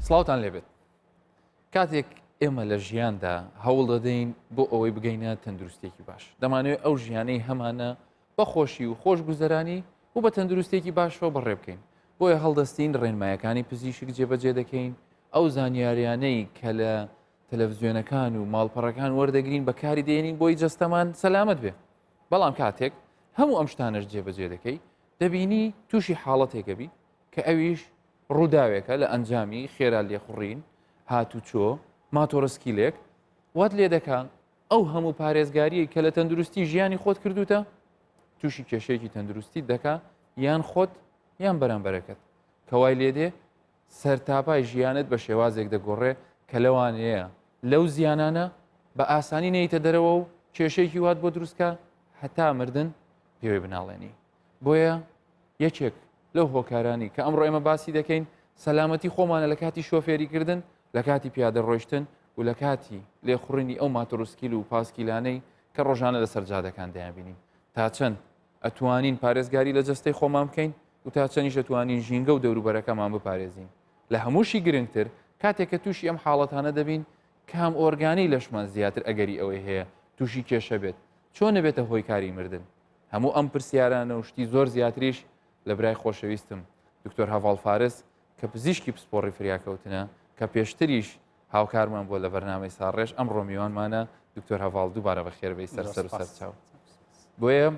سڵاوتان لێبێت کاتێک ئێمە لە ژیاندا هەوڵ دەدەین بۆ ئەوەی بگەینە تەندروستێکی باش دەمانوێت ئەو ژیانەی هەمانە بەخۆشی و خۆش گوزەرانی و بە تەندروستێکی باشەوە بەڕێ بکەین بۆیە هەڵدەستین ڕێنمایەکانی پزیشک جێبەجێ دەکەین ئەو زانیاریانەی کە لە تەلەڤیزیۆنەکان و ماڵپەڕەکان وەردەگرین بەکاری دێنین بۆی جەستەمان سەلامت بێ بەڵام کاتێک هەموو ئەم شتانەش جێبەجێ دەکەی دەبینی تووشی حاڵەتێکەبی کە ئەویش ڕووداوێکە لە ئەنجامی خێرا لێخوڕین هاتوچۆ ماتۆڕسکیلێک وات لێ دەکات ئەو هەموو پارێزگاریی کە لە تەندروستی ژیانی خۆت کردوتە تووشی کێشەیەکی تەندروستی دەکا یان خۆت یان بەرامبەرەکەت کەوای لێدێ سەرتاپای ژیانت بە شێوازێک دەگۆڕێ کە لەوانەیە لەو زیانانە بە ئاسانی نەیتە دەرەوە و کێشەیەکی وات بۆ دروستکە هەتا مردن پێوەی بناڵێنی بۆیە یەکێک لەو هۆکارانی کە ئەمڕۆ ئێمە باسی دەکەین سەلامەتی خۆمانە لە کاتی شۆفێریکردن لە کاتی پیادە ڕۆیشتن و لە کاتی لێخوڕنی ئەو ماتۆڕسکیل و پاسکیلانەی کە ڕۆژانە لە سەرجادەکان دەیانبینین تا چەند ئەتوانین پارێزگاری لە جەستەی خۆمان بکەین و تا چەندیش دەتوانین ژینگە و دەوروبەرەکەمان بپارێزین لە هەمووشی گرنگتر کاتێک کە تووشی ئەم حاڵەتانە دەبین کام ئۆرگانەی لەشمان زیاتر ئەگەری ئەوەی هەیە تووشی کێشە بێت چۆن نەبێتە هۆی کاری مردن هەموو ئەم پرسیارانە و شتی زۆر زیاتریش لە برای خۆشەویستم دکتۆر هەڤاڵ فارس کە پزیشکی پسپۆڕی فریاکەوتنە کە پێشتریش هاوکارمان بۆ لە بەرنامەی ساڕێژ ئەم ڕۆمیوانمانە دکتۆر هەڤاڵ دووبارە بەخێربەی سەر سەرچاو بۆیە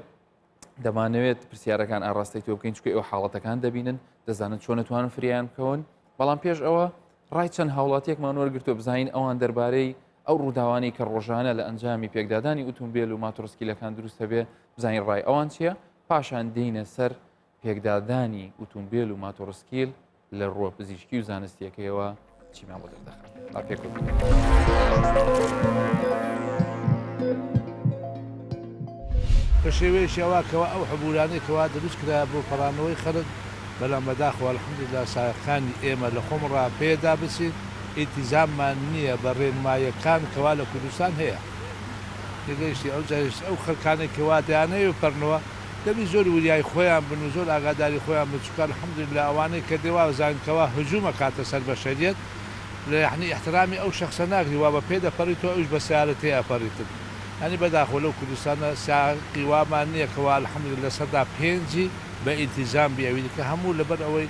دەمانەوێت پرسیارەکان ئاڕاستەی تۆ بکەین چکە ئەو حاڵەتەکان دەبینن دەزانن چۆن نتوانن فریان بکەون بەڵام پێش ئەوە ڕای چەند هاوڵاتیەکمان وەرگرتو بزانین ئەوان دەربارەی ئەو ڕووداوانی کە ڕۆژانە لە ئەنجامی پێکدادانی ئۆتۆمبیل و ماتۆڕسکیلەکان دروست هەبێ بزانین ڕای ئەوان چییە پاشان دێینە سەر پێکدادانی ئۆتۆمبیل و ماتۆڕسکیل لە ڕۆ پزیشکی و زانستیەکەیەوە چیمان بۆ دەردەخات با پێکەوت بە شێوەیەشەوە کەەوە ئەو حبولانەی کەوا دروست کرا بۆ پەڕانەوەی خەڵک بەڵام بەداخوا الحەمدوللا سایەقانی ئێمە لە خۆمڕا پێدا بچین ئیتیزاممان نییە بە ڕێنمایەکان کەوا لە کوردستان هەیە تێگەیشتی ئەو جاریشت ئەو خەڵکانێک کەوا دەیانەیە پەرنەوە دەبی زۆر وریای خۆیان بن و زۆر ئاگاداری خۆیان بچووکە الحەمدوللا ئەوانەی کە دێوا زانکەوە هجوومە کاتە سەر بەشەریەت لە یعنی احترامی ئەو شخصە ناگری وا بە پێ دەپەڕیت و ئەوش بە سیارەتەی ئەپەڕیتن ینی بەداخۆ لەو کوردستانە ساقی وامان نییە کەوا الحەمدوللا لە سەردا پێنجی بە ئیلتیزام بیاوی کە هەموو لەبەر ئەوەی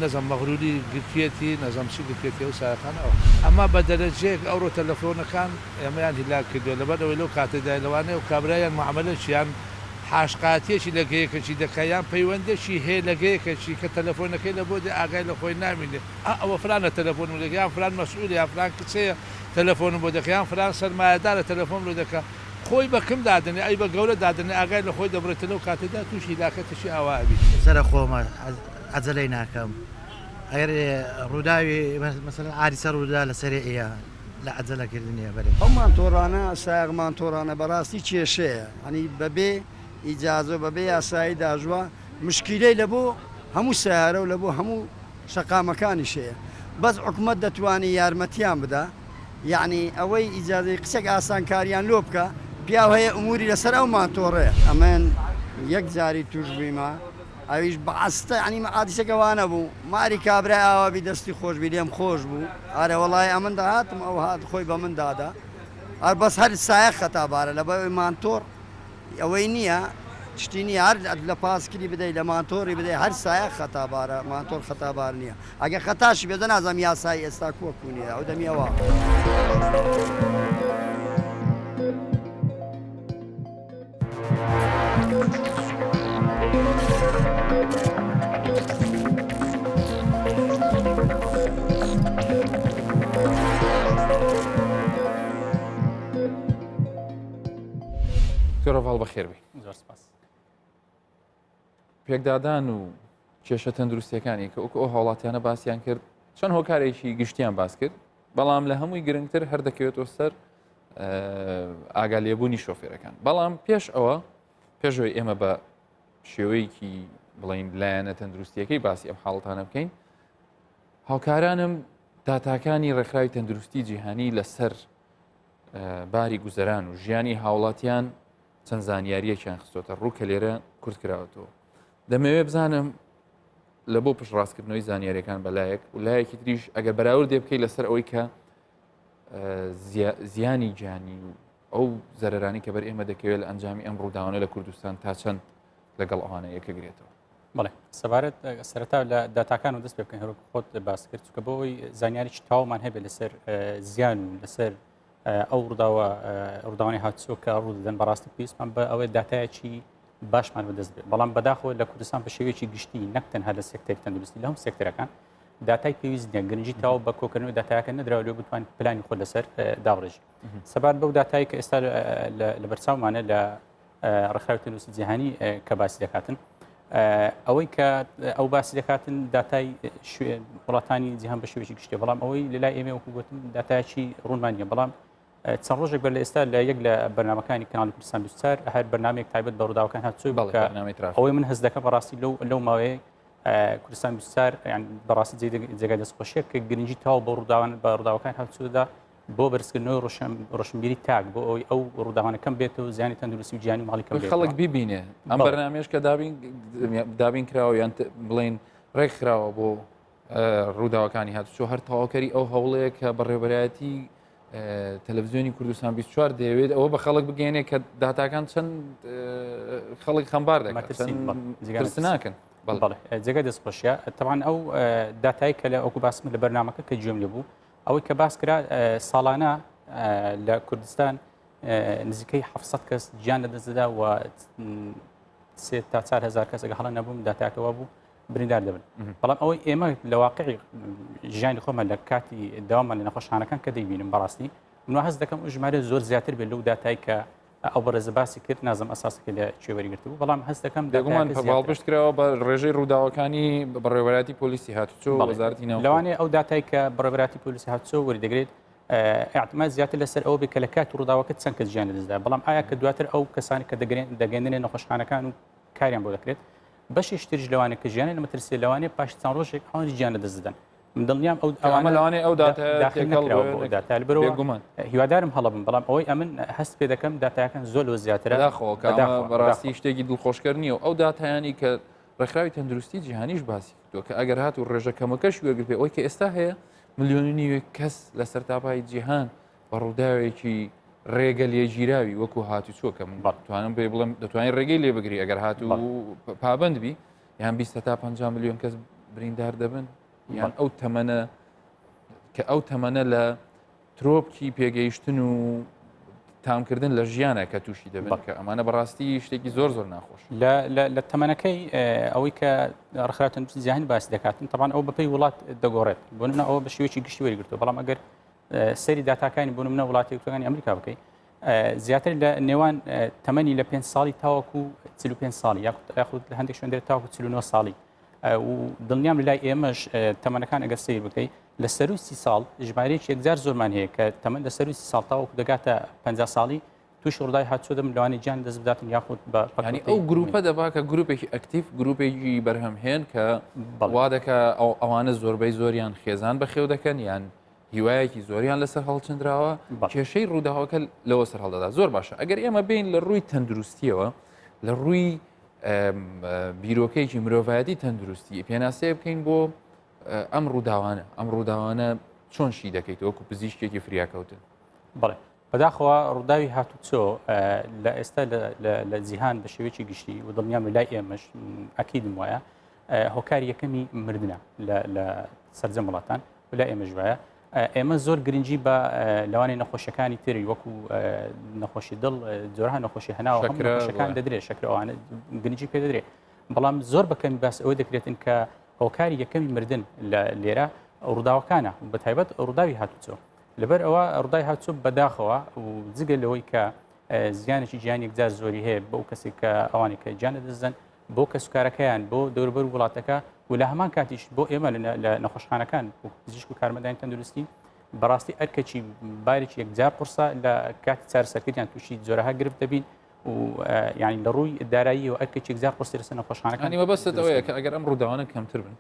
نەزم مەغروری گرتێتی نەزم چی گرتێتی ئەو سایەکانەوە ئەمە بە دەرەجەیەک ئەوڕۆ تەلەفۆنەکان ئێمەیان هیلاک کردووە لەبەر ئەوەی لەو کاتەدا لەوانەیە و کابرایان معاملەشیان حاشقاتێکی لەگەیەکەچی دەکەیان پەیوەندێکی هەیە لەگەیەکەچی کە تەلەفۆنەکەی لە بۆ دێ ئاگای لە خۆی نامینێ ئەوە فرانە تەلەفۆن لەگەیان فران مەسئولی یا فران کچەیە تەلەفۆن بۆ دەکەیان فران سەرمایەدارە تەلەفۆن لۆ دەکە خۆی بە کەم دادنێ ئەی بە گەورە دادنێ ئاگای لە خۆی دەبڕێتە لەو کاتێدا تووشی لاکەتشی ئاوابی سەرە خۆمە عەجەلەی ناکەم ئەگەر ڕووداوی مەسەلەن ئاریسە ڕوودا لەسەری ئەیە لە عەجەلەکردنیە بەرێ ئەو مانتۆڕانە سایق مانتۆڕانە بەڕاستی کێشەیە هەنی بەبێ ئیجازە بەبێ یاسایی داژوە مشکیلەی لە بۆ هەموو سیارە و لە بۆ هەموو شەقامەکانیشەیە بەس حکومەت دەتوانێت یارمەتیان بدە یعنی ئەوەی ئیجازەی قسێک ئاسانکاریان لۆ بکە پیاو هەیە ئوموری لەسەر ئەو مانتۆڕەیە ئەمەن یەک جاری توش بوویمە ئەویش بەعستە عنی عادیسەکەوانە بوو ماری کابرای ئاوابی دەستی خۆشبی لێم خۆش بوو ئارە وەڵای ئەمن داهاتم ئەو هات خۆی بە من دادا ئەر بەس هەر سایە خەتابارە لە بەوەی مانتۆڕ ئەوەی نییە شتی نییە هەر لە پاسکری بدەیت لە مانتۆڕی بدەیت هەر سایە خەتابارە مانتۆڕ خەتابار نییە ئەگە خەتاشی بێدە نازەم یاسایی ئێستا کۆکوونیە ئەو دەمیەوە دکتۆر هەڤاڵ بەخێربی پێکدادان و کێشە تەندروستیەکانی کە ئەو هاوڵاتیانە باسییان کرد چەند هۆکارێکی گشتیان باس کرد بەڵام لە هەمووی گرنگتر هەر دەکەوێتەوە سەر ئاگالێبوونی شۆفێرەکان بەڵام پێش ئەوە پێشەوەی ئێمە بە شێوەیەکی بڵین لایەنە تەندروستیەکەی باسی ئەم حاڵەتانە بکەین هاوکارانم داتاکانی ڕێکخراوی تەندروستی جیهانی لەسەر باری گوزەران و ژیانی هاوڵاتیان چەند زانیاریەکیان خستۆتە ڕوو کە لێرە کورت کراوەتەوە دەمەوێت بزانم لە بۆ پشتڕاستکردنەوەی زانیاریەکان بەلایەک و لایەکی تریش ئەگەر بەراورد دێ بکەی لەسەر ئەوەی کە زیانی گیانی و ئەو زەرەرانی کە بەر ئێمە دەکەوێت لە ئەنجامی ئەم ڕووداوانە لە کوردستان تا چەند لەگەڵ ئەوانە یەکەگرێتەوە. بڵێ سەبارەت سەرەتا لە داتاکان و دەست پێ بکەین هەرو خۆت باس کرد چکە بۆەوەی زانیاریی تاوامان هەبێت لەسەر زیان و لەسەر ئەو ڕووداوانی هاتوچۆ کە ڕوو دەدەن بەڕاستی پێویستمان بە ئەوەی داتایەکی باشمان بەدەست بێت بەڵام بەداخەوە لە کوردستان بە شێوەیەکی گشتی نەک تەنها لە سێکتەری تەندروستی لە هەموو سێکتەرەکان داتای پێویست نیە گرنگی تاو بە کۆکردنەوەی داتایەکە نەدراوە لێ بتوان پلانی خۆ لەسەر داڕێژی سەبارەت بەو داتایی کە ئێستا لە بەرچاومانە لە ڕێکخراوی تەندروستی جیهانی کە باسی دەکاتن ئەوەی کە ئەو باسی دەکاتن داتای وڵاتانی جیهان بە شێوەیەکی گشتێ بەڵام ئەوەی لەلای ئێمە وەکو گوتم داتایەکی ڕوونمان نیە بەڵام چەند ڕۆژێک بەر لە ئێستا لە یەک لە بەرنامەکانی کاناڵی کوردستان 24 هەر بەرنامێک تایبەت بە ڕووداوەکان هاتووە ئەوەی من هەست دەکەم بەڕاستی لەو ماوەیە کوردستان 24 بەڕاستی جێگای دەستخۆشیە کە گرنگی تاو بە ڕووداوەکان هاتووەدا بۆ بەرزکردنەوەی ڕۆشنبیری تاک بۆ ئەوەی ئەو ڕووداوانەکەم بێتەوە زیانی تەندروستی و گیانی ماڵی کەم بێت خەڵک ببینێ ئەم بەرنامێش کە دابین کراوە یان بڵێن ڕێک خراوە بۆ ڕووداوەکانی هاتوچۆ هەر تەواوکەری ئەو هەوڵەیە کە بەڕێوەبەرایەتی تەلەڤیزیۆنی کوردستان 24 دەیەوێت ئەوە بە خەڵک بگەێنێ کە داتاکان چەند خەڵک خەمبار دەکات ناکەن بەڵێ جێگای دەستخۆشیە تەوان ئەو داتایی کە لە ئەوکو باسم لە بەرنامەکە کە گوێم لێ بوو ئەوەی کە باس کرا ساڵانە لە کوردستان نزیکەی 700 کەس گیان لەدەستدا و 3 تا 4,000 کەس ئەگە هەڵە نەبووم داتاکەوە بوو بریندار دەبن بەڵام ئەوەی ئێمە لە واقعی ژیانی خۆمە لە کاتی داوامان لە نەخۆشخانەکان کە دەیبینم بەڕاستی من هەست دەکەم ژمارە زۆر زیاتر بێت لەو داتایی کە ئەو بەڕێزە باسی کرد نازم ئەساسەکە لە کوێوەری گرتبوو بەڵام هەست دەکەم دەگومان باڵپشت کراوە بە ڕێژەی ڕووداوەکانی بەڕێوەبەراتی پۆلیسی هاتوچۆ وەزارەتی ناو لەوانەیە ئەو داتایی کە بەڕێوەبەراتی پۆلیسی هاتوچۆ وەردەگرێت احتمال زیاتر لەسەر ئەو بێت کە لە کاتی ڕووداوەکە چەند کەس گیان لەدەستدا بەڵام ئایا کە دواتر ئەو کەسانی کە دەگەێنێ نەخۆشخانەکان و کاریان بۆ دەکرێت بەشیش ترش لەوانە کە ژیانی لە مەترسیە لەوانەیە پاش چەند ڕۆژێک ئەوانی گیان لەدەستدەن من دڵنیام ئەو ئەوانە لەوانەیە ئەو داتایلبەرەوە هیوادارم هەڵەبم بەڵام ئەوەی ئەمن هەست پێ دەکەم داتایەکان زۆر لە زیاترە بەڕاستی شتێکی دڵخۆشکەر نییە ئەو داتایانی کە ڕێکخراوی تەندروستی جیهانیش باسی کردووە کە ئەگەر هات و ڕێژەکەمەکەش وەرگرت پێ ئەوەی کە ئێستا هەیە ملیۆنی کەس لە سەرتاپای جیهان بە ڕووداوێکی ڕێگە لێگیراوی وەکو هاتوچۆ کە من بەتوانم پێ بڵم دەتوانین ڕێگەی لێ بگری ئەگەر هات و پابند بی یان 20 تا 50 میلیۆن کەس بریندار دەبن یان ئەو تەمەنە کە ئەو تەمەنە لە ترۆپکی پێگەیشتن و تامکردن لە ژیانە کە تووشی دەبن کە ئەمانە بەڕاستی شتێکی زۆر ناخۆش لە تەمەنەکەی ئەوەی کە ڕێکخراوی تەندروستی جیهانی باسی دەکاتن تەبان ئەو بەپێی وڵات دەگۆڕێت بۆ نمونە ئەوە بە شێوەیەکی گشتی وەرگرتووە بەڵام ئەگەر سەری داتاکانی بۆ نمونە وڵاتی یەکگرتووەکانی ئەمریکا بکەیت زیاتر لە نێوان تەمەنی لە 5 ساڵی تاوەکو 35 ساڵی یاخود لە هەندێک شوێن دێت تاوەکو 49 ساڵی و دڵنیام لای ئێمەش تەمەنەکان ئەگەر سیر بکەیت لە سەر و 30 ساڵ ژمارەیەکی یەکجار زۆرمان هەیە کە تەمەن لە سەر و 30 ساڵ تاوەکو دەگاتە 50 ساڵی توش ڕووداوی هاتوچۆ دەبن لەوانەیە گیان دەست بداتن یاخود بە ینی ئەو گروپە دەبا کە گروپێکی ئەکتیف گروپێکی بەرهەمهێن کە وا دەکە ئەوانە زۆربەی زۆریان خێزان بەخێو دەکەن یان هیوایەکی زۆریان لەسەر هەڵچندراوە کێشەی ڕووداوەکە لەوە سەر هەڵدەدا زۆر باشە ئەگەر ئێمە بین لە ڕووی تەندروستیەوە لە ڕووی بیرۆکەیەکی مرۆڤایەتی تەندروستی پێناسێ بکەین بۆ ئەم ڕووداوانە چۆن شی دەکەیت وەکو پزیشکێکی فریاکەوتن بەڵێ بەداخەوە ڕووداوی هاتوچۆ لە ئێستا لە جیهان بە شێوەیەکی گشتی و دڵنیام لای ئێمەش ئەکیدم وایە هۆکاری یەکەمی مردنە لە سەرجەم وڵاتان و لای ئێمەش وایە ئێمە زۆر گرنگی بە لەوانەیە نەخۆشیەکانی تری وەکو نەخۆشی دڵ جۆرها نەخۆشی هەناوە نەخۆشیەکان دەدرێت شەکرەوانە گرنگی پێ دەدرێت بەڵام زۆر بەکەمی باس ئەوە دەکرێتن کە هۆکاری یەکەمی مردن لە لێرە ڕووداوەکانە بە تایبەت ڕووداوی هاتوچۆ لەبەر ئەوە ڕووداوی هاتوچۆ بەداخەوە و جگە لەوەی کە زیانێکی گیانی یەکجار زۆری هەیە بەو کەسێک کە ئەوانی کە گیان دەدەستن بۆ کەسوکارەکەیان بۆ دەوروبەر وڵاتەکە و لە هەمان کاتیش بۆ ئێمە لە نەخۆشخانەکان پزیشک و کارمەندانی تەندروستی بەڕاستی ئەرکەچی بارێکی یەکجار قورسە لە کاتی چارەسەرکردیان تووشی جۆرەها گرفت دەبین و ینی لە ڕووی دارایی و ئەرکێکی یەکجار قورسی لەسەر نەخۆشخانەکان ئەنی مەبەستت ئەوەیە کە ئەگەر ئەم ڕووداوانە کەمتر بن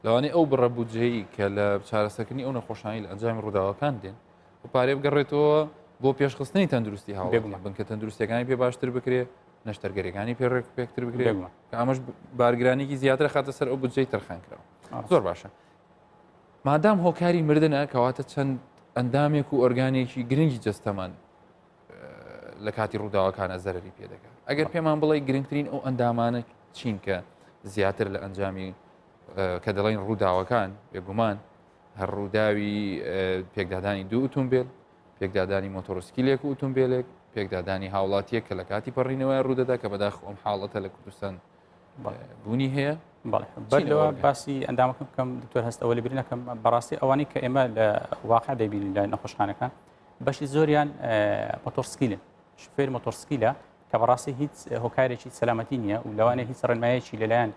لەوانەیە ئەو بڕەبوجەیی کە لە چارەسەرکردنی ئەو نەخۆشخانەی لە ئەنجامی ڕووداوەکان دێن و پارێ بگەڕێتەوە بۆ پێشخستنی تەندروستی هاوڵێ بن کە تەندروستیەکانی پێ باشتر بکرێ نەشتەرگەریەکانی پێڕێک پێکتر بگرێت بێگومان. کە ئەمەش بارگرانێکی زیاتر خاتە سەر ئەو بودجەی تەرخانکراوە. زۆر باشە. مادام هۆکاری مردنە کەواتە چەند ئەندامێک و ئۆرگانێکی گرنگی جەستەمان لە کاتی ڕووداوەکانە زەرری پێدەکات. ئەگەر پێمان بڵێ گرنگترین ئەو ئەندامانە چین کە زیاتر لە ئەنجامی کە دەڵێن ڕووداوەکان بێگومان هەر ڕووداوی پێکدادانی دوو ئۆتۆمبیل، پێکدادانی مۆتۆرسکیلێک و ئۆتۆمبیلێک، پێکدادانی هاوڵاتیەک کە لە کاتی پەڕینەوەی ڕوودەدا کە بەداخ ئەم حاڵەتە لە کوردستان بوونی هەیە. بەرەوە باسی ئەندامەکەم بکەم دکتۆر هەست ئەوە لەبیرنەکەم بەڕاستی ئەوانی کە ئێمە لە واقع دەبین لە نەخۆشخانەکان بەشی زۆریان مۆتۆرسکیلن، شوفێر مۆتۆرسکیلە کە بەڕاستی هیچ هۆکارێکی سەلامەتی نییە و لەوانێ هیچ ڕێنمایەکی لەلایەن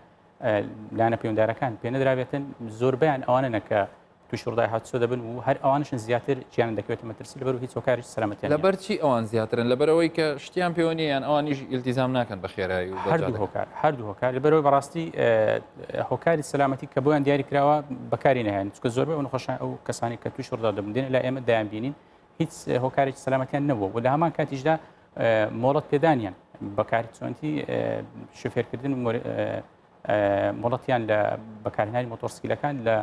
لایەنە پەیوەنددارەکان پێ نەدرابێتن. زۆربیان ئەوانە نەکە توش ڕووداوی هاتوچۆ دەبن و هەر ئەوانشن زیاتر گیان دەکەوێتە مەترسی لەبەر و هیچ هۆکارێکی سەلامەتیان نییە. لەبەرچی ئەوان زیاترن لەبەرەوەی کە شتیان پێوە نیە یان ئەوانیش ئیلتیزام ناکەن بە خێرایی و هەردوو هۆکار لەبەرەوەی بەڕاستی هۆکاری سەلامەتی کە بۆیان دیاری کراوە بەکاری نەهێن چکە زۆربەی ئەو نەخۆشیان ئەو کەسانی کە توش ڕوودا دەبن لە ئێمە دایان بینین هیچ هۆکارێکی سەلامەتیان نەبووە و لە هەمان کاتیشدا مۆڵەت پێدانیان بەکاری چۆنتی شوفێرکردن و مۆڵەتیان لە بەکارهێنانی مۆتۆرسکیلەکان لە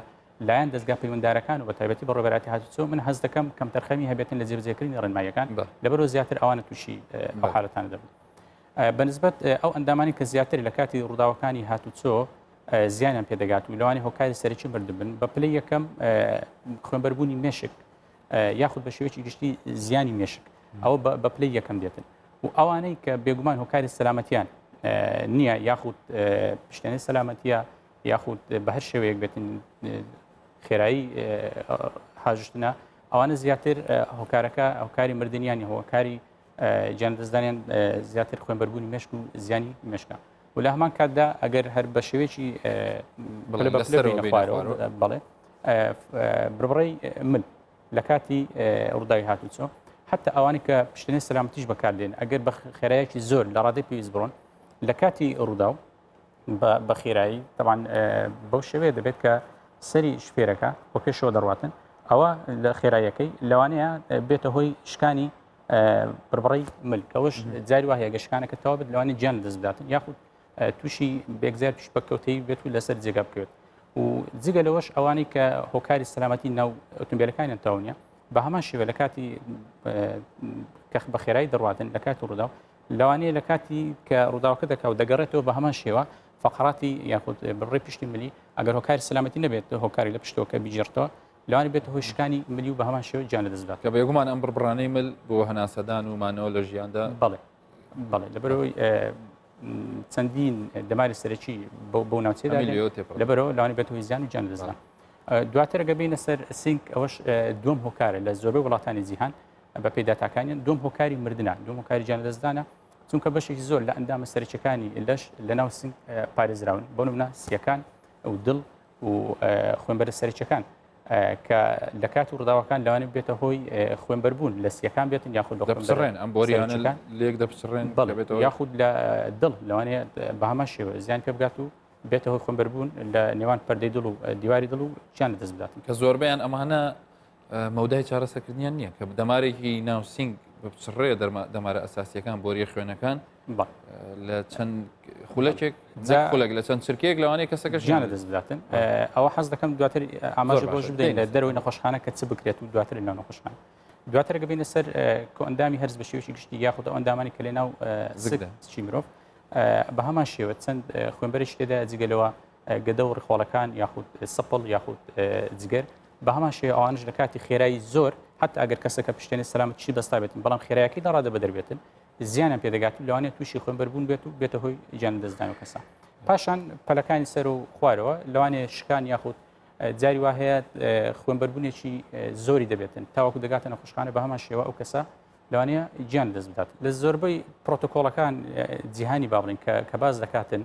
لایەن دەستگا پەیوەنددارەکان و بە تایبەتی بە ڕۆبەراتی هاتوچۆ من هەست دەکەم کەم تەرخەمی هەبێتن لە جێبەجێکردنی ڕێنماییەکان لەبەرەوە زیاتر ئەوانە تووشی ئەو حالەتانە دەبن. بەنسبەت ئەو ئەندامانی کە زیاتر لە کاتی ڕووداوەکانی هاتوچۆ زیانیان پێدەگات و لەوانی هۆکاری سەرەکی بردبن بە پلەی یەکەم خوێنبەربوونی مێشک یاخود بە شێوەیەکی گشتی زیانی مێشک ئەوە بە پلەی یەکەم دێتن و ئەوانەی کە بێگومان هۆکاری سەلامەتیان نییە یاخود پشتێنەی سەلامەتیە یاخود بە هەر شێوەیەک بێتن خێرایی هاژشتنە ئەوانە زیاتر هۆکارەکە هۆکاری مردنیانی هۆکاری گیاندەستدانیان زیاتر خوێنبەربوونی مێشک و زیانی مێشکە و لە هەمان کاتدا ئەگەر هەر بە شێوەیەکی بڵێ بڕبڕی من لە کاتی ڕووداوی هاتوچۆ حتا ئەوانی کە پشتێنەی سەلامەتیش بەکاردێن ئەگەر بە خێرایەکی زۆر لە ڕادەی پێویست بڕۆن لە کاتی ڕووداو بە خێرایی تەوان بەو شێوەیە دەبێت کە سەری شوفێرەکە بۆ پێشەوە دەڕواتن ئەوە لە خێراییەکەی لەوانەیە بێتە هۆی شکانی بڕبڕی ملکەوەش جاری وایە گەشکانەکە تەوا بێت لەوانی گیان دەست بداتن یاخود تووشی بێگزار توش بەکەوتەی بێت و لەسەر جێگا بکەوێت و جگە لەوەش ئەوانەی کە هۆکاری سەلامەتی ناو ئۆتۆمبیلەکانیان تاونیە بە هەمان شێوە لە کاتی کە بە خێرایی دەڕواتن لە کاتی ڕووداو لەوانەیە لە کاتی کە ڕووداوەکە دەکا و دەگەڕێتەوە بە هەمان شێوە فقراتی یاخود بڕێ پشتی ملی ئەگەر هۆکاری سەلامەتی نەبێت هۆکاری لە پشتەوەکە بیجێڕتەوە لەوانی بێت هۆی شکانی ملی و بە هەمان شێوە گیان لەدەستدات کە بێگومان ئەم بڕبڕانەی مل بۆ هەناسەدان و مانەوە لە ژیاندا بەڵێ لەبەرەوەی چەندین دەماری سەرەکی بۆ ناوچێدا لەبەرەوە لەوانی بێت هۆی زیان و گیان لەدەستدان. دواتر گەبینە سەر سینک ئەوەش دوم هۆکارە لە زۆربەی وڵاتانی جیهان بە پێداتاکانیان دوم هۆکاری مردنە دوم هۆکاری گیان لەدەستدانە چونکە بەشێکی زۆر لە ئەندامە سەرچەکانی لەش لە ناو سنگ پارێزراون بۆ نمونە سیەکان و دڵ و خوێنبەرە سەرچەکان کە لە کات و ڕداوەکان لەوانێت بێتە هۆی خوێنبەربوون لە سیەکان بێتن یاخود دەپسڕێن ئەم بۆریانە لێک دەپسڕێن یاخود لە دڵ لەوانەیە بە هەمان شێوە زیان پێ بگات و بێتە هۆی خوێنبەربوون لە نێوان پەردەی دڵ و دیواری دڵ و گیان لەدەست بداتن کە زۆربیان ئەمانە مەودای چارەسەرکردنیان نییە کە دەمارێکی ناو سنگ بچڕێ دەمارە ئەساسیەکان بۆریە خوێنەکان لە چەند خولەکێک خولێک لە چەند چرکێک لەوانەیە کەسەکە ژیان لەدەست بداتن ئەوە حەز دەکەم دواتر ئاماژە بۆش بدەین لە دەرەوەی نەخۆشخانە کە چ بکرێت و دواتر لەناو نەخۆشخانە دواتر گەبینە سەر کۆ ئەندامی هەرز بە شێوەیەکی گشتی یاخود ئەو ئەندامانی کە لە ناو زگدەچی مرۆڤ بە هەمان شێوە چەند خوێنبەرێکی تێدا جگەلەوە گەدە و ڕخۆڵەکان یاخود سەپڵ یاخود جگەر بە هەمان شێوە ئەوانش لە کاتی خێرایی زۆر حتا ئەگەر کەسەکە پشتێنی سەلامەتی چی دەستا بێتن بەڵام خێرایەکەی دەڕادە بەدەربێتن زیانیان پێدەگات لەوانێت تووشی خوێنبەربوون بێت و بێتە هۆی گیان دەستدان و کەسە پاشان پەلەکانی سەر و خوارەوە لەوانێ شکان یاخود جاری وا هەیە خوێنبەربوونێکی زۆری دەبێتن تاوەکو دەگاتە نەخۆشخانە بە هەمان شێوە ئەو کەسە لەوانەیە گیان دەست بدات لە زۆربەی پرۆتۆکۆڵەکان جیهانی بابڵین کە باز دەکاتن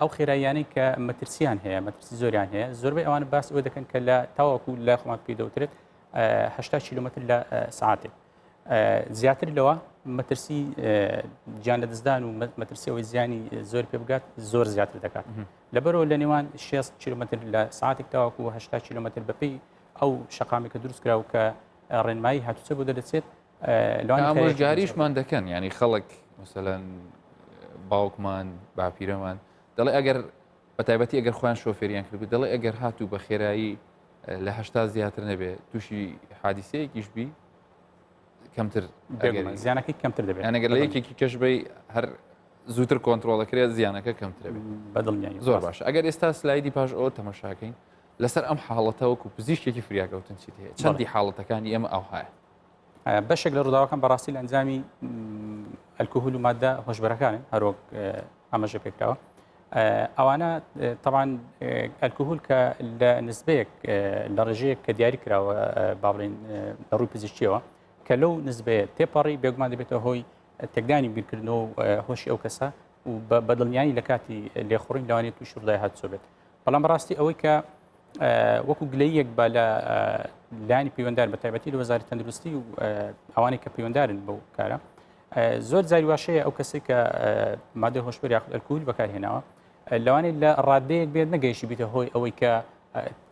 ئەو خێراییانەی کە مەترسیان هەیە مەترسی زۆریان هەیە زۆربەی ئەوانە باس ئەوە دەکەن کە لە تاوەکو لە خۆمان پێی دەوترێت 80 کیلومتر لە سعاتێک زیاتر لەوە مەترسی گیان لەدەستدان و مەترسیەوەی زیانی زۆر پێ بگات زۆر زیاتر دەکات لەبەرەوە لە نێوان 6 کیلومتر لە سعاتێک تاوەکو 80 کیلومتر بەپێی ئەو شەقامێکە دروست کراوە کە ڕێنمایی هاتوچە بۆ دەدەچێت ئامۆژگاریشمان دەکەن ینی خەڵک مثلەن باوکمان باپیرەمان دەڵێ ئەگەر بەتایبەتی ئەگەر خۆیان شۆفێریان کرد دەڵێ ئەگەر هاتوو بە خێرایی لە 80 زیاتر نەبێ تووشی حادیسەیەکیش بی کەمتر زیانەکەی کەمتر دەبێت ئەگەر لە یەکێکی کەشبەی هەر زووتر کۆنتترۆلەکرێت زیانەکە کەمترە بەدڵنیایی زۆر باش ئەگەر ئێستا سلایدی پاش ئەوە تەماشاکەین لەسەر ئەم حاڵەتەوەکو پزیشکێکی فریاکەوتن چیت هەیە چەندی حاڵەتەکانی ئێمە ئەو هەیە بەشێک لە ڕووداوەکان بەڕاستی لە ئەنجامی ئەلکۆهول و مادە هۆشبەرەکانن هەروەک ئاماژە پێکراوە ئەوانە طبعاً ئەلکۆهول کە لە نسبەیەک لە ڕێژەیەک کە دیاری کراوە با بڵێن لە ڕووی پزیشکیەوە کە لەو نسبەیە تێپەڕی بێگومان دەبێتەوە هۆی تێکدانی بیرکردنەوە و هۆشی ئەو کەسە و بەدڵنیانی لە کاتی لێخۆڕین لەوانێت تووشی ڕووداوی هاتووە بێت بەڵام بەڕاستی ئەوەی کە وەکو گلەیەک بە لە لایانی پەیوەنددار بە تایبەتی لە وەزارەتی تەندروستی و ئەوانەی کە پەیوەنددارن بەو کارە زۆر جاری واشەیە ئەو کەسێک کە مادەی هۆشبەر یاخود ئەلکۆهول بەکارهێناوە لەوانەیە لە ڕادەیەک بێت نەگەیشتی بیتە هۆی ئەوەی کە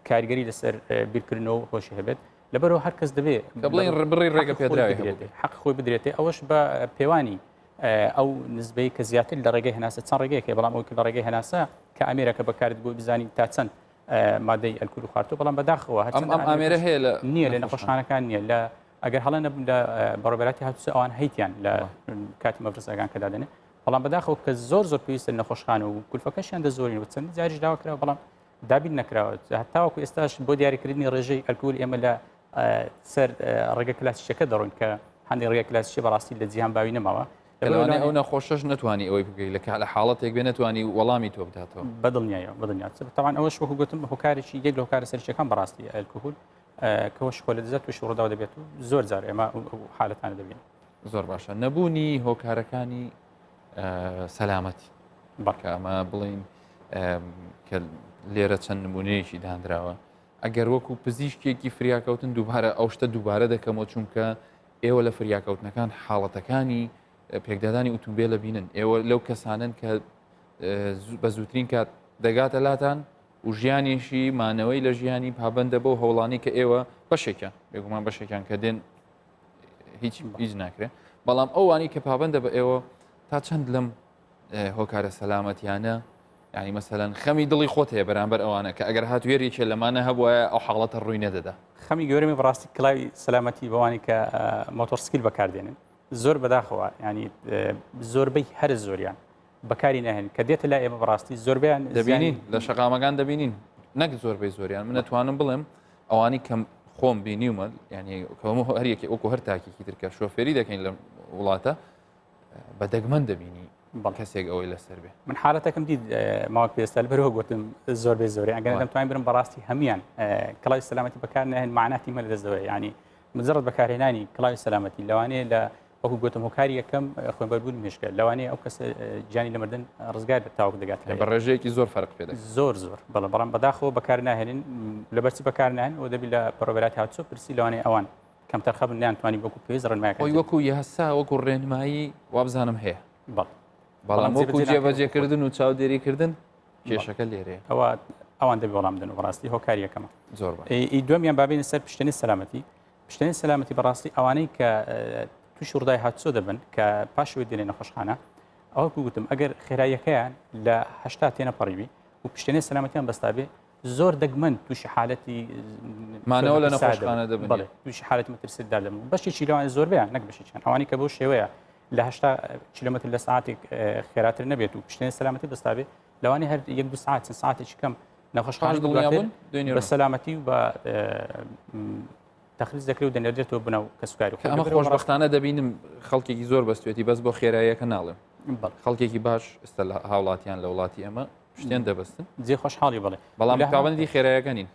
کاریگەری لەسەر بیرکردنەوە هۆشی هەبێت لەبەرەوە هەر کەس دەبێت بڵێن بڕی ڕێگە پێدراوی حەق خۆی بدرێتێ ئەوەش بە پێوانی ئەو نسبەی کە زیاتر لە ڕێگەی هەناسە چەند ڕێگەیەکە بەڵام ئەوی لە ڕێگەی هەناسە کە ئەمێرەکە بەکارت بۆ بزانین تا چەند مادەی ئەلکۆهول و خارتۆ بەڵام بەداخەوە ئەم ئامێرە هەیە نییە لە نەخۆشخانەکان نییە لە ئەگەر هەڵە نەبوون لە بەڕێبەراتی هاتووسە ئەوان هەیتیان لە کاتی مەفرسەکان کە دادێنێ بەڵام بەداخەوە کە زۆر پێویستە نەخۆشخانە و کولفەکەشیان دەزۆرین و چەندی جاریش داوا کراوە بەڵام دابین نەکراوە هەتاوەکو ئێستاش بۆ دیاریکردنی ڕێژەی ئەلکۆهول ئێمە لە سەر ڕێگە کلاسیکەکە دەڕۆین کە هەندێک ڕێگە کلاسیکی بەڕاستی لە جیهان باوی نەماوە لەوانەیە ئەو نەخۆشەش نتوانی ئەوەی بگەی لە حاڵەتێک بێ نتوانی وەڵامی تۆ بداتەوە بەدڵنیایە بەدڵنیات طبعاً ئەوەش وەکو گوتم هۆکارێکی یەک لە هۆکارە سەرچیەکان بەڕاستی ئەلکۆهول کەەوە شخۆ لە دەزات تووشی ڕووداو دەبێت و زۆر جار ئێمە حالەتانە دەبین زۆر باشە نەبوونی هۆکارەکانی سەلامەتی بەڵکە ئەمە بڵین کە لێرە چەند نمونەیەکی دانراوە ئەگەر وەکو پزیشکێکی فریاکەوتن دووبارە ئەو شتە دووبارە دەکەمەوە چونکە ئێوە لە فریاکەوتنەکان حاڵەتەکانی پێکدادانی ئۆتۆمبیلە بینن ئێوە لەو کەسانن کە بە زووترین کات دەگاتە لاتان و ژیانێشی مانەوەی لە ژیانی پابندە بۆ هەوڵانی کە ئێوە بەشێکیان بێگومان بەشێکیان کە دێن هیچ ناکرێت بەڵام ئەوانی کە پابندە بە ئێوە تا چەند لەم هۆکارە سەلامەتیانە یعنی مەسەلەن خەمی دڵی خۆت هەیە بەرامبەر ئەوانە کە ئەگەر هاتوێریێکێ لەمانە هەبووە ئەو حاڵەتە ڕووی نەدەدا خەمی گەورەمی بەڕاستی کڵاوی سەلامەتی بەوانی کە مۆتۆرسکیل بەکاردێنن زۆر بەداخەوە ینی زۆربەی هەر زۆریان بەکاری ناهێن کە دێتە لا ئێمە بەڕاستی زۆربیان دەبینین لە شەقامەکان دەبینین نەک زۆربەی زۆریان من نتوانم بڵێم ئەوانی کەم خۆم بینیومە ینی کەمە هەریەکی وەکو هەر تاکیکی ترکە شۆفێری دەکەین لە وڵاتە بە دەگمەن دەبینی کەسێک ئەوەی لەسەر بێ من حالەتەکەم دید ماوەک پێستا لەبەرەوە گوتم زۆربەی زۆری ئەگەر دەمتوانین برم بەڕاستی هەمیان کڵاوی سەلامەتی بەکار ناهێن معناتی مە لەدەستەوەی ینی مجرد بەکارهێنانی کڵاوی سەلامەتی لەوانەیە لە وەکو گوتم هۆکاری یەکەم خوێنبەربوون مێشکە لەوانەیە ئەو کەسە جانی لە مردن ڕزگار تاوەک دەگات بە ڕێژەیەکی زۆر فەرق پێ زۆر بەڵام بەداخەوە بەکار ناهێنن لەبەرچی بەکار ناهێن و دەبی لە پڕۆبەراتی هاتووە پرسی لەوانەیە ئەوان کەم تەرخەبن نیانتوانی وەکو پێویست ڕێنمایەکە وەکو یاسا وەکو ڕێنمایی وابزانم هەیە بەڵام وەکو جێبەجێکردن و چاودێریکردن کێشەکە لێرەیە ئەوان دەبی وەڵام بدەن و بەڕاستی هۆکاری یەکەمە زۆر دومیان بابینە سەر پشتێنی سەلامەتی بەڕاستی ئەوانەی کە تووشی ڕووداوی هاتووە دەبن کە پاشەوەی دێنێ نەخۆشخانە ئەوەکو گوتم ئەگەر خێراییەکەیان لە 80 تێنە پەڕیوی و پشتێنی سەلامەتیان بەستابێ زۆر دەگمەن تووشی حالەتی مانەوە لە نەخۆشخانە دەبن تووشی حالەتی مەترسیدار دەبن بەشێکی لەوان زۆربیان نەک بەشێکیان ئەوانی کە بۆ شێوەیە لە 80 کیلومتر لە ساعتێک خێراتر نەبێت و پشتێنی سەلامەتی بەستابێ لەوانی هەر 1-2 ساعت چەند ساعتێکی کەم نەخۆشخانە دڵنیابوون بە سەلامەتی و بە تەخلیص دەکرێت و دەنێردرێتەوە بنەو کەسوکاری ئەمە خۆشبەختانە دەبینم خەڵکێکی زۆر بەستێتی بەس بۆ خێراییەکە ناڵێم خەڵکێکی باش ئێستا لە هاوڵاتیان لە وڵاتی ئەمە شتێن دەبەستن جێ خۆشحاڵی بڵێ بەڵام پابەندی خێراییەکە نین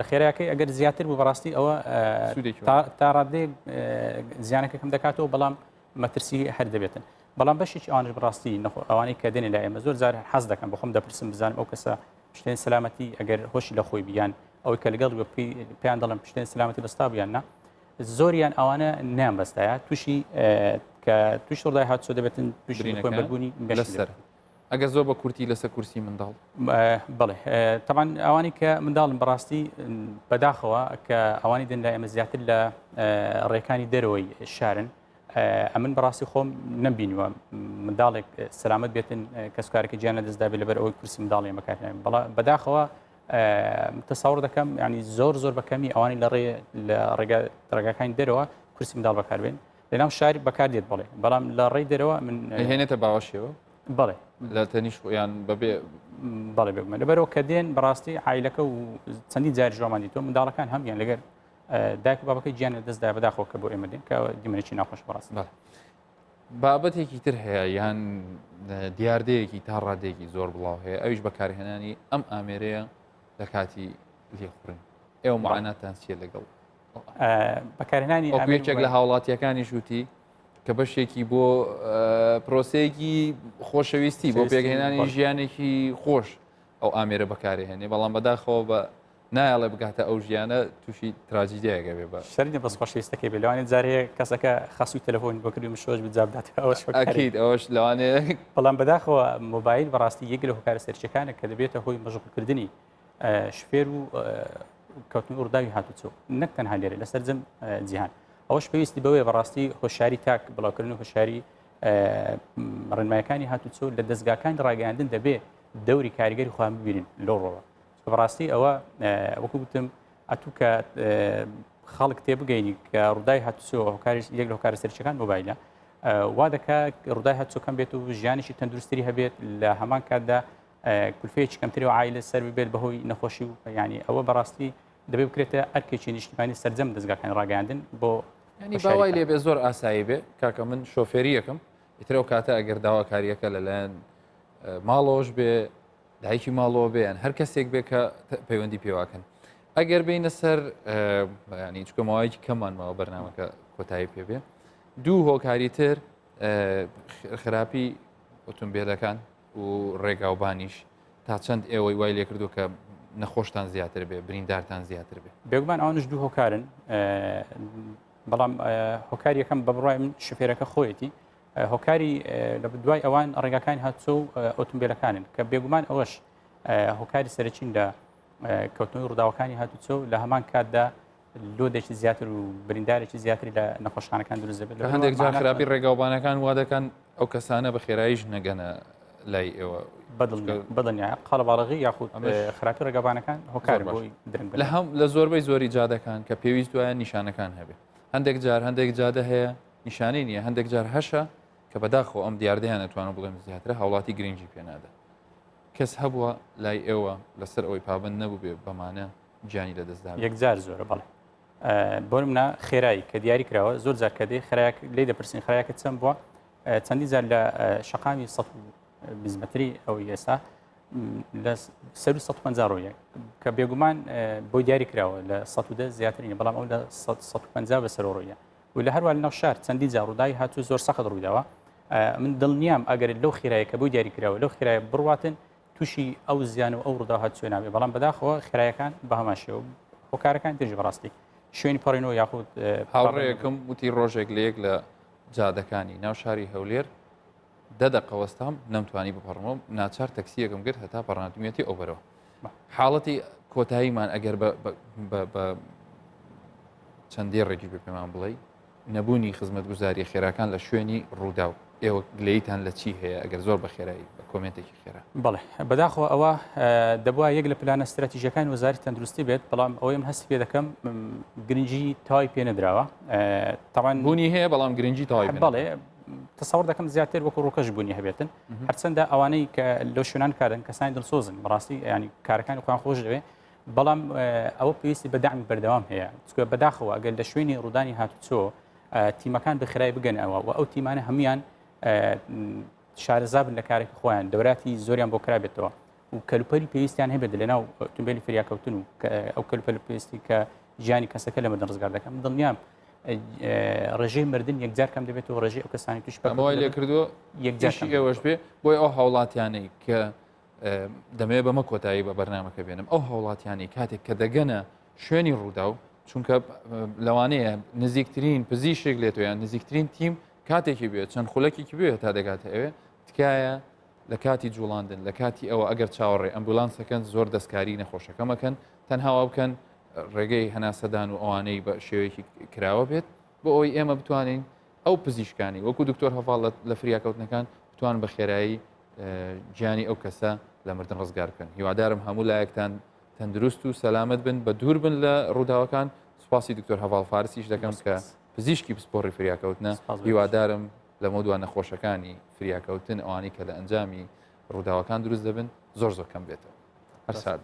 لە خێراییەکەی ئەگەر زیاتر بوو بەڕاستی ئەوە تا ڕادەیەک زیانەکە کەم دەکاتەوە بەڵام مەترسی هەر دەبێتن بەڵام بەشێکی ئەوانش بەڕاستی ئەوانەی کە دێنێ لای ئێمە زۆر جار حەز دەکەن بۆ خۆم دەپرسم بزانم ئەو کەسە پشتێن سەلامەتی ئەگەر هۆشی لە خۆی بیان ئەوەی کە لەگەڵ پێیان دەڵم پشتێن سەلامەتی بەستا بیان نا زۆریان ئەوانە نیان بەستایە تووشی کە تووشی ڕووداوی هاتووە دەبێتن تووشی خوێنبەربوونی لەسەر ئەگەر زۆر بە کورتی لەسەر کورسی منداڵ بڵێ تەمان ئەوانی کە منداڵن بەڕاستی بەداخەوە کە ئەوانی دەن لای ئێمە زیاتر لە ڕێکانی دەرەوەی شارن ئەمن بەڕاستی خۆم نەبینیوە منداڵێک سەلامت بێتن کەسکارێکی گیان لە دەستدا بێت لەبەر ئەوەی کورسی منداڵی مەکارێنێن بەداخەوە تەساوڕ دەکەم ینی زۆر بەکەمی ئەوانی لە ڕێگاکانی دەرەوە کورسی منداڵ بەکاربێن لەناو شاری بەکار دێت بڵێ بەڵام لە ڕێی دەرەوە من هێنێتە باوەشەوە بڵێ لە تەنیش یان بەبێ بەڵێ بگومە لەبەرەوە کە دێن بەڕاستی عیلەکە و چەندی جاری ژۆمان دیتۆ منداڵەکان هەمیان لەگەر دایک و بابەکەی گیان لە دەستدا بەداخەوە کە بۆ ئێمە دێن کە دیمەنێکی ناخۆش بەڕاستی بابەتێکی تر هەیە یان دیاردەیەکی تا ڕادێکی زۆر بڵاو هەیە ئەویش بەکارهێنانی ئەم ئامێرەیە لە کاتی لێخوڕن ئێوە معاناتان چیە لەگەڵ بەکارهێنانی یەکێک لە هاوڵاتیەکانی شووتی کە بەشێکی بۆ پرۆسەیەکی خۆشەویستی بۆ پێگەهێنانی ژیانێکی خۆش ئەو ئامێرە بەکارهێنێ بەڵام بەداخەوە بە نایڵێ بگاتە ئەو ژیانە تووشی تراژیدەیەگە بێ بە شەرنی بەس خۆشەویستەکەی بێ لەوانێت جارەیە کەسەکە خەسووی تەلەفۆن بۆ کردی شۆش بجابدات ئەوەش ئەکید ئەوەش لەوانەیە بەڵام بەداخەوە مۆبایل بەڕاستی یەک لە هۆکارە سەرچەکانە کە دەبێتە هۆی مەژغولکردنی شفێر و کەوتنی ڕووداوی هاتوچۆ نەک تەنها لێرە لەسەر جەم جیهان ئەوەش پێویستی بەوەیە بەڕاستی هۆشیاری تاک بڵاوکردن و هۆشیاری ڕێنمایەکانی هاتوچۆ لە دەستگاکانی ڕاگەاندن دەبێ دەوری کاریگەری خۆیان ببینن لەو ڕۆوە بەڕاستی ئەوە وەکو گوتم ئەتوو کە خەڵک تێبگەینی کە ڕووداوی هاتوچۆ یەک لە هۆکارە سەرچەکان مۆبایلە وا دەکات ڕووداوی هاتوچۆکەم بێت و ژیانێکی تەندروستری هەبێت لە هەمان کاتدا کولفەیەکی کەمتری و عایلە سەر بێت بەهۆی نەخۆشی و ینی ئەوە بەڕاستی دەبێت بکرێتە ئەرکێکی نیشتیمانی سەرجەم دەستگاکان ڕاگەاندن بۆ ینی باوای لێ بێ زۆر ئاسایی بێ کاکە من شۆفێری یەکەم ئیترەوە کاتە ئەگەر داواکاریەکە لەلایەن ماڵەوەش بێ دایکی ماڵەوە بێن هەر کەسێک بێ کە پەیوەندی پێواکەن ئەگەر بینە سەر ینی چکۆماوایکی کەمانمەوە بەرنامەکە کۆتایی پێبێ دوو هۆکاری تر خراپی ئۆتۆمبیلەکان و ڕێگاوبانیش تا چەند ئێوەی وای لێ کردو کە نەخۆشتان زیاتر بێ بریندارتان زیاتر بێ بێگومان ئەوانش دوو هۆکارن بەڵام هۆکاری یەکەم بە بڕای من شفێرەکە خۆیەتی هۆکاری لە دوای ئەوان ڕێگاکانی هاتچۆ و ئۆتۆمبیلەکانن کە بێگومان ئەوەش هۆکاری سەرچین لە کەوتنەوەی ڕووداوەکانی هاتوچۆ لە هەمان کاتدا لۆدێکی زیاتر و بریندارێکی زیاتری لە نەخۆشخانەکان دروست دەبێت هەندێک جار خراپی ڕێگاوبانەکان وا دەکەن ئەو کەسانە بە خێراییش نەگەنە لای ئێوە بەدڵنیا قەڵەباڵغی یاخود خراپی ڕێگاوبانەکان هۆکار بۆی درنگ لە زۆربەی زۆری جادەکان کە پێویست وایە نیشانەکان هەبێت هەندێک جادە هەیە نیشانەی نییە هەندێک جار هەشە کە بەداخۆ ئەم دیاردەیان نەتوانە بڵێم زیاترە هاوڵاتی گرنگی پێنادە کەس هەبووە لای ئێوە لەسەر ئەوەی پابند نەبوو بێ بەمانە گیانی لەدەستدا یەکجار زۆرە بەڵێ بۆ منە خێرایی کە دیاری کراوە زۆر جار کە دێ خراک لێ دەپرسین خراکە چەند بووە چەندی جار لە شەقامی 120 متری ئەو ئێستا لە 150 ڕۆیە کە بێگومان بۆی دیاری کراوە لە 110 زیاترینە بەڵام ئەو لە 150 بەسەر ڕۆیە و لە هەروە لەناو شار چەندی جار ڕووداوی هاتوو زۆر سەخت ڕوویداوە من دڵنیام ئەگەر لەو خێرایە کە بۆی دیاری کراوە لەو خێرایە بڕواتن تووشی ئەو زیان و ئەو ڕوودا هاتووە نابێت بەڵام بەداخەوە خێرایەکان بە هەماشەوە هۆکارەکان تێژی بەڕاستی شوێنی پەڕێنەوە یاخود هاوڕێیەکەم وتی ڕۆژێک لە یەک لە جادەکانی ناو شاری هەولێر دەقەوەستام نەمتوانی بپەڕمەوە ناچار تەکسیەکەم کرد هەتا پەڕناتمیەتی ئەو بەرەوە حاڵەتی کۆتاییمان ئەگەر بە چەندێ ڕێکی بە پێمان بڵێ نەبوونی خزمەتگوزاری خێراکان لە شوێنی ڕوودا و ئێوە گلەیتان لە چی هەیە ئەگەر زۆر بە خێرایی بە کۆمنتێکی خێرا بڵێ بەداخەوە ئەوە دەبووە یەک لە پلانە استراتیژیەکان وەزاری تەندروستی بێت بەڵام ئەوەی من هەستی پێ دەکەم گرنگی تاوای پێ نەدراوە تاوان بوونی هەیە بەڵام گرنگی تاوای بڵێ تەسەوڕ دەکەم زیاتر وەکو ڕۆکەش بوونی هەبێتن هەرچەندە ئەوانەی کە لەو شوێنان کارن کەسانی دڵسۆزن بەڕاستی ینی کارەکانی خۆیان خۆش دەوێت بەڵام ئەوە پێویستی بە داعمی بەردەوام هەیە چکە بەداخەوە ئەگەر لە شوێنی ڕوودانی هاتوچۆ تیمەکان بەخێرایی بگەن ئەوە و ئەو تیمانە هەمویان شارەزابن لە کارێکی خۆیان دەوراتی زۆریان بۆ کرابێتەوە و کەلوپەری پێویستیان هەبێت لەناو ئۆتۆمبیلی فریاکەوتن و ئەو کەلوپەر پێویستی کە ژیانی کەسەکە لە مەدەن ڕزگار دەکەم دڵنیام ڕێژەی مردن یەکجار کەم دەبێت و ڕێژەی ئەو کەسانی توش ئەمەوەی لێ کردووە یەکجاشی ئێوەش بێ بۆی ئەو هاوڵاتیانەی کە دەمەوێت بەمە کۆتایی بە بەرنامەکە بێنم ئەو هاوڵاتیانی کاتێک کە دەگەنە شوێنی ڕوودا و چونکە لەوانەیە نزیکترین پزیشک لێتەوە یان نزیکترین تیم کاتێکی بێت چەند خولەکێکی بێت تا دەگاتە ئەوێ تکایە لە کاتی جوڵاندن لە کاتی ئەوە ئەگەر چاوەڕێ ئەمبولانسەکەن زۆر دەستکاری نەخۆشەکەمەکەن تەنهاوا بکەن ڕێگەی هەناسەدان و ئەوانەی بە شێوەیەکی کراوە بێت بۆ ئەوی ئێمە بتوانین ئەو پزیشکانی وەکو دکتۆر هەواڵ لە فریاکەوتنەکان بتوان بە خێرایی گیانی ئەو کەسە لە مردن ڕزگار بکەن. هیوادارم هەموو لایەکتان تەندروست و سەلامت بن بە دوور بن لە ڕووداوەکان. سوپاسی دکتۆر هەواڵ فارسیش دەکەم کە پزیشکی پسپۆڕی فریاکەوتنە. هیوادارم لە مۆدوان نەخۆشەکانی فریاکەوتن ئەوانی کە لە ئەنجامی ڕووداوەکان دروست دەبن زۆر کەم بێتەوە. هەر سات.